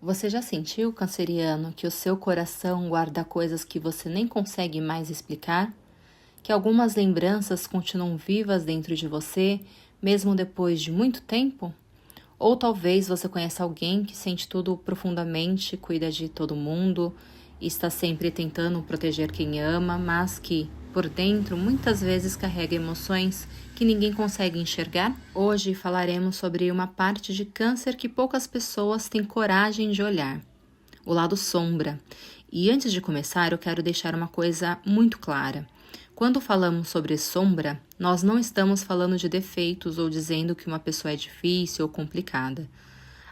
Você já sentiu, canceriano, que o seu coração guarda coisas que você nem consegue mais explicar? Que algumas lembranças continuam vivas dentro de você, mesmo depois de muito tempo? Ou talvez você conheça alguém que sente tudo profundamente, cuida de todo mundo e está sempre tentando proteger quem ama, mas que, por dentro, muitas vezes carrega emoções que ninguém consegue enxergar? Hoje falaremos sobre uma parte de câncer que poucas pessoas têm coragem de olhar: o lado sombra. E antes de começar, eu quero deixar uma coisa muito clara. Quando falamos sobre sombra, nós não estamos falando de defeitos ou dizendo que uma pessoa é difícil ou complicada.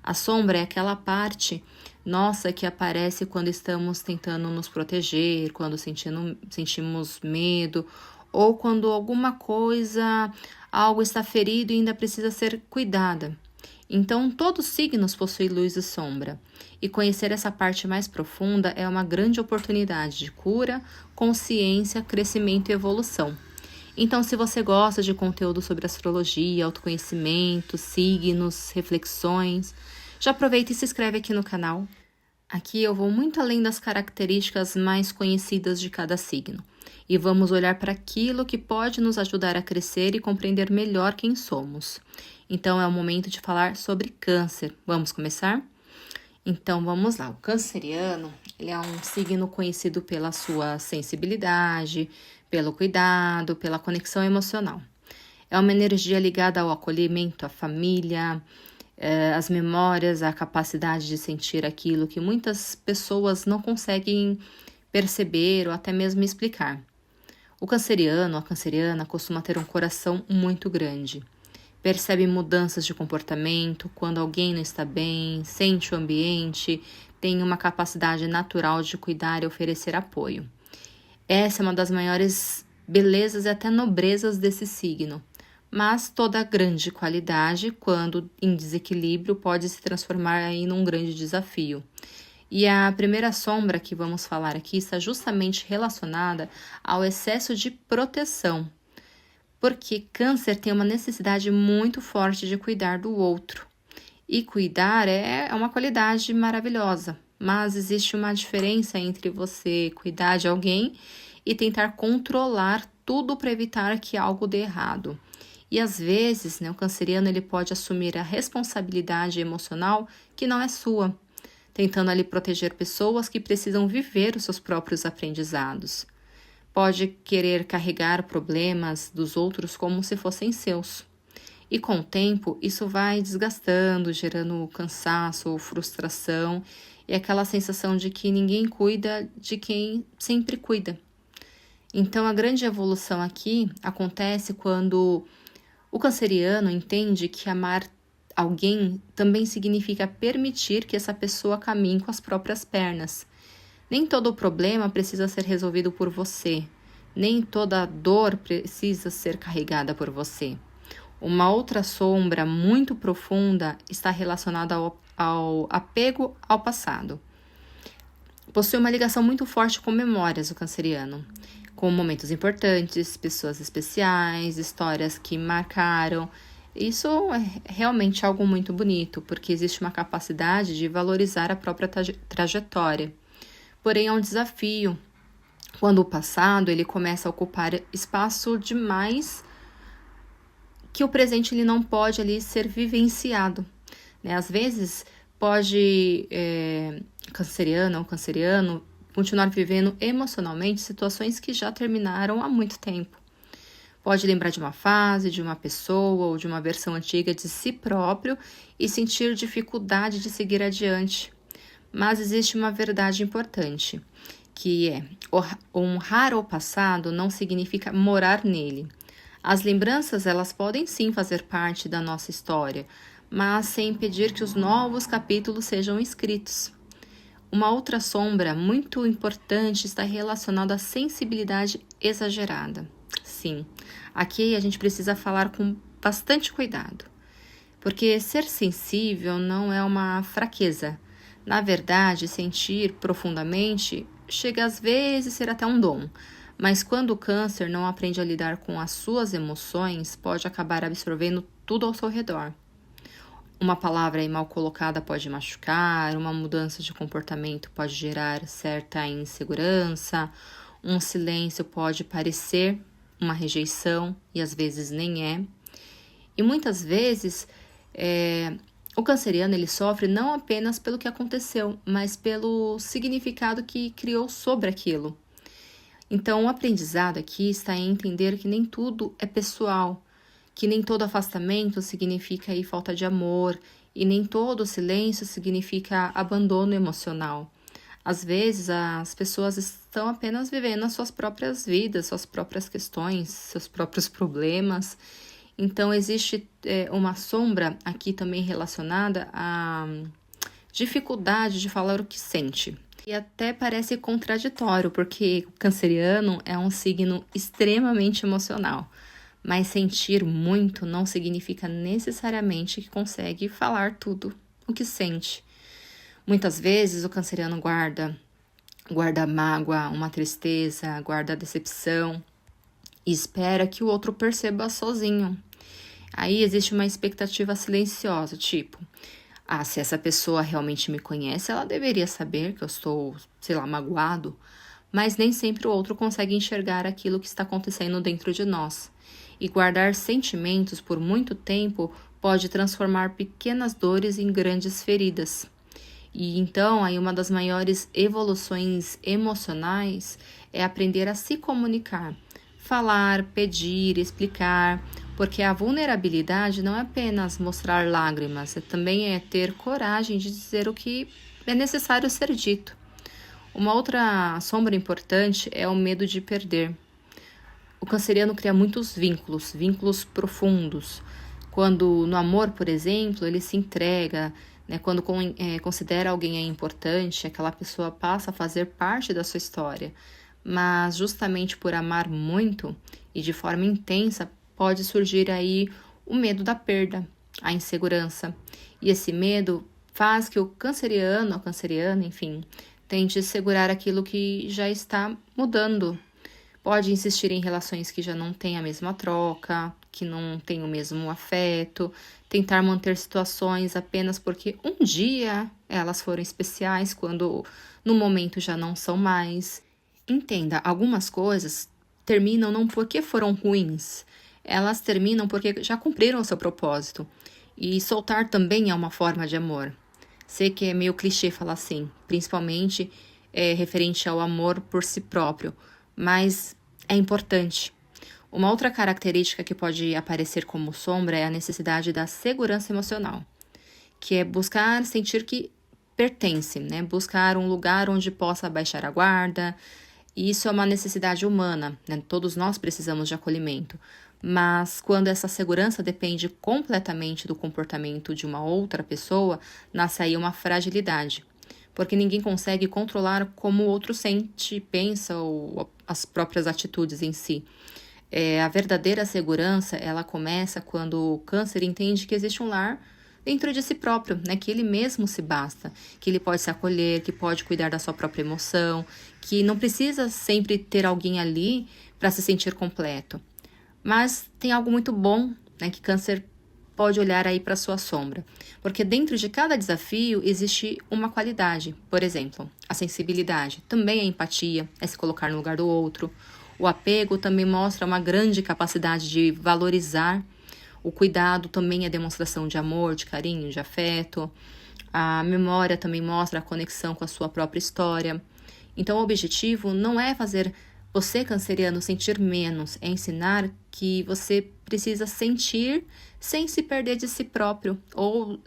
A sombra é aquela parte nossa que aparece quando estamos tentando nos proteger, quando sentimos medo ou quando alguma coisa, algo está ferido e ainda precisa ser cuidada. Então, todos os signos possuem luz e sombra, e conhecer essa parte mais profunda é uma grande oportunidade de cura, consciência, crescimento e evolução. Então, se você gosta de conteúdo sobre astrologia, autoconhecimento, signos, reflexões, já aproveita e se inscreve aqui no canal. Aqui eu vou muito além das características mais conhecidas de cada signo, e vamos olhar para aquilo que pode nos ajudar a crescer e compreender melhor quem somos. Então é o momento de falar sobre câncer. Vamos começar? Então vamos lá. O canceriano, ele é um signo conhecido pela sua sensibilidade, pelo cuidado, pela conexão emocional. É uma energia ligada ao acolhimento, à família, as memórias, a capacidade de sentir aquilo que muitas pessoas não conseguem perceber ou até mesmo explicar. O canceriano, a canceriana, costuma ter um coração muito grande. Percebe mudanças de comportamento, quando alguém não está bem, sente o ambiente, tem uma capacidade natural de cuidar e oferecer apoio. Essa é uma das maiores belezas e até nobrezas desse signo. Mas toda grande qualidade, quando em desequilíbrio, pode se transformar em um grande desafio. E a primeira sombra que vamos falar aqui está justamente relacionada ao excesso de proteção, porque câncer tem uma necessidade muito forte de cuidar do outro. E cuidar é uma qualidade maravilhosa, mas existe uma diferença entre você cuidar de alguém e tentar controlar tudo para evitar que algo dê errado. E às vezes, o canceriano ele pode assumir a responsabilidade emocional que não é sua, tentando ali proteger pessoas que precisam viver os seus próprios aprendizados. Pode querer carregar problemas dos outros como se fossem seus. E com o tempo, isso vai desgastando, gerando cansaço ou frustração e aquela sensação de que ninguém cuida de quem sempre cuida. Então, a grande evolução aqui acontece quando o canceriano entende que amar alguém também significa permitir que essa pessoa caminhe com as próprias pernas. Nem todo problema precisa ser resolvido por você. Nem toda dor precisa ser carregada por você. Uma outra sombra muito profunda está relacionada ao apego ao passado. Possui uma ligação muito forte com memórias, o canceriano, com momentos importantes, pessoas especiais, histórias que marcaram. Isso é realmente algo muito bonito, porque existe uma capacidade de valorizar a própria trajetória. Porém, é um desafio quando o passado ele começa a ocupar espaço demais que o presente ele não pode ali ser vivenciado. Às vezes, pode canceriana ou canceriano continuar vivendo emocionalmente situações que já terminaram há muito tempo. Pode lembrar de uma fase, de uma pessoa ou de uma versão antiga de si próprio e sentir dificuldade de seguir adiante. Mas existe uma verdade importante, que é honrar o passado não significa morar nele. As lembranças, elas podem sim fazer parte da nossa história, mas sem impedir que os novos capítulos sejam escritos. Uma outra sombra muito importante está relacionada à sensibilidade exagerada. Sim, aqui a gente precisa falar com bastante cuidado, porque ser sensível não é uma fraqueza. Na verdade, sentir profundamente chega às vezes a ser até um dom, mas quando o câncer não aprende a lidar com as suas emoções, pode acabar absorvendo tudo ao seu redor. Uma palavra aí mal colocada pode machucar, uma mudança de comportamento pode gerar certa insegurança, um silêncio pode parecer uma rejeição e às vezes nem é. E muitas vezes o canceriano ele sofre não apenas pelo que aconteceu, mas pelo significado que criou sobre aquilo. Então, o aprendizado aqui está em entender que nem tudo é pessoal, que nem todo afastamento significa aí falta de amor e nem todo silêncio significa abandono emocional. Às vezes, as pessoas estão apenas vivendo as suas próprias vidas, suas próprias questões, seus próprios problemas. Então, existe uma sombra aqui também relacionada à dificuldade de falar o que sente. E até parece contraditório, porque o canceriano é um signo extremamente emocional. Mas sentir muito não significa necessariamente que consegue falar tudo o que sente. Muitas vezes o canceriano guarda mágoa, uma tristeza, guarda decepção e espera que o outro perceba sozinho. Aí existe uma expectativa silenciosa, tipo, se essa pessoa realmente me conhece, ela deveria saber que eu estou, magoado, mas nem sempre o outro consegue enxergar aquilo que está acontecendo dentro de nós. E guardar sentimentos por muito tempo pode transformar pequenas dores em grandes feridas. E então, aí uma das maiores evoluções emocionais é aprender a se comunicar, falar, pedir, explicar, porque a vulnerabilidade não é apenas mostrar lágrimas, também é ter coragem de dizer o que é necessário ser dito. Uma outra sombra importante é o medo de perder. O canceriano cria muitos vínculos profundos. Quando no amor, por exemplo, ele se entrega, quando considera alguém importante, aquela pessoa passa a fazer parte da sua história. Mas justamente por amar muito e de forma intensa, pode surgir aí o medo da perda, a insegurança. E esse medo faz que o canceriano, a canceriana, enfim, tente segurar aquilo que já está mudando. Pode insistir em relações que já não têm a mesma troca, que não têm o mesmo afeto, tentar manter situações apenas porque um dia elas foram especiais, quando no momento já não são mais. Entenda, algumas coisas terminam não porque foram ruins, elas terminam porque já cumpriram o seu propósito. E soltar também é uma forma de amor. Sei que é meio clichê falar assim, principalmente referente ao amor por si próprio, mas é importante. Uma outra característica que pode aparecer como sombra é a necessidade da segurança emocional, que é buscar sentir que pertence, buscar um lugar onde possa baixar a guarda. E isso é uma necessidade humana, Todos nós precisamos de acolhimento. Mas quando essa segurança depende completamente do comportamento de uma outra pessoa, nasce aí uma fragilidade. Porque ninguém consegue controlar como o outro sente, pensa ou as próprias atitudes em si. A verdadeira segurança, ela começa quando o câncer entende que existe um lar dentro de si próprio, que ele mesmo se basta, que ele pode se acolher, que pode cuidar da sua própria emoção, que não precisa sempre ter alguém ali para se sentir completo. Mas tem algo muito bom, que câncer pode olhar aí para sua sombra. Porque dentro de cada desafio existe uma qualidade. Por exemplo, a sensibilidade também é empatia, é se colocar no lugar do outro. O apego também mostra uma grande capacidade de valorizar. O cuidado também é demonstração de amor, de carinho, de afeto. A memória também mostra a conexão com a sua própria história. Então, o objetivo não é fazer você, canceriano, sentir menos, é ensinar que você precisa sentir sem se perder de si próprio ou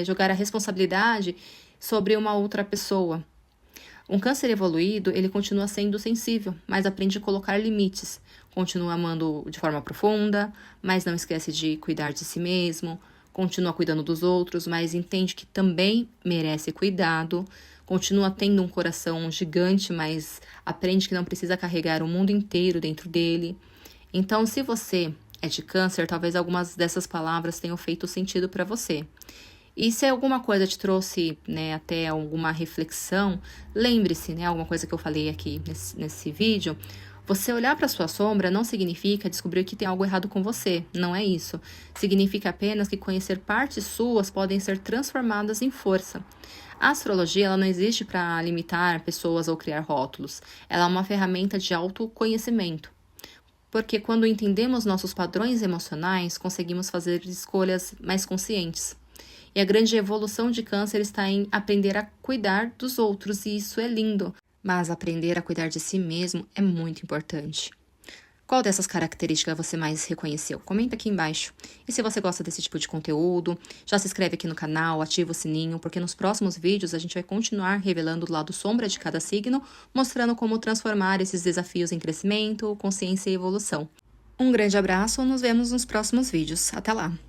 jogar a responsabilidade sobre uma outra pessoa. Um câncer evoluído, ele continua sendo sensível, mas aprende a colocar limites. Continua amando de forma profunda, mas não esquece de cuidar de si mesmo. Continua cuidando dos outros, mas entende que também merece cuidado. Continua tendo um coração gigante, mas aprende que não precisa carregar o mundo inteiro dentro dele. Então, se você é de câncer, talvez algumas dessas palavras tenham feito sentido para você. E se alguma coisa te trouxe até alguma reflexão, lembre-se, alguma coisa que eu falei aqui nesse vídeo, Você olhar para sua sombra não significa descobrir que tem algo errado com você, não é isso. Significa apenas que conhecer partes suas podem ser transformadas em força. A astrologia ela não existe para limitar pessoas ou criar rótulos. Ela é uma ferramenta de autoconhecimento. Porque quando entendemos nossos padrões emocionais, conseguimos fazer escolhas mais conscientes. E a grande evolução de Câncer está em aprender a cuidar dos outros, e isso é lindo. Mas aprender a cuidar de si mesmo é muito importante. Qual dessas características você mais reconheceu? Comenta aqui embaixo. E se você gosta desse tipo de conteúdo, já se inscreve aqui no canal, ativa o sininho, porque nos próximos vídeos a gente vai continuar revelando o lado sombra de cada signo, mostrando como transformar esses desafios em crescimento, consciência e evolução. Um grande abraço, nos vemos nos próximos vídeos. Até lá!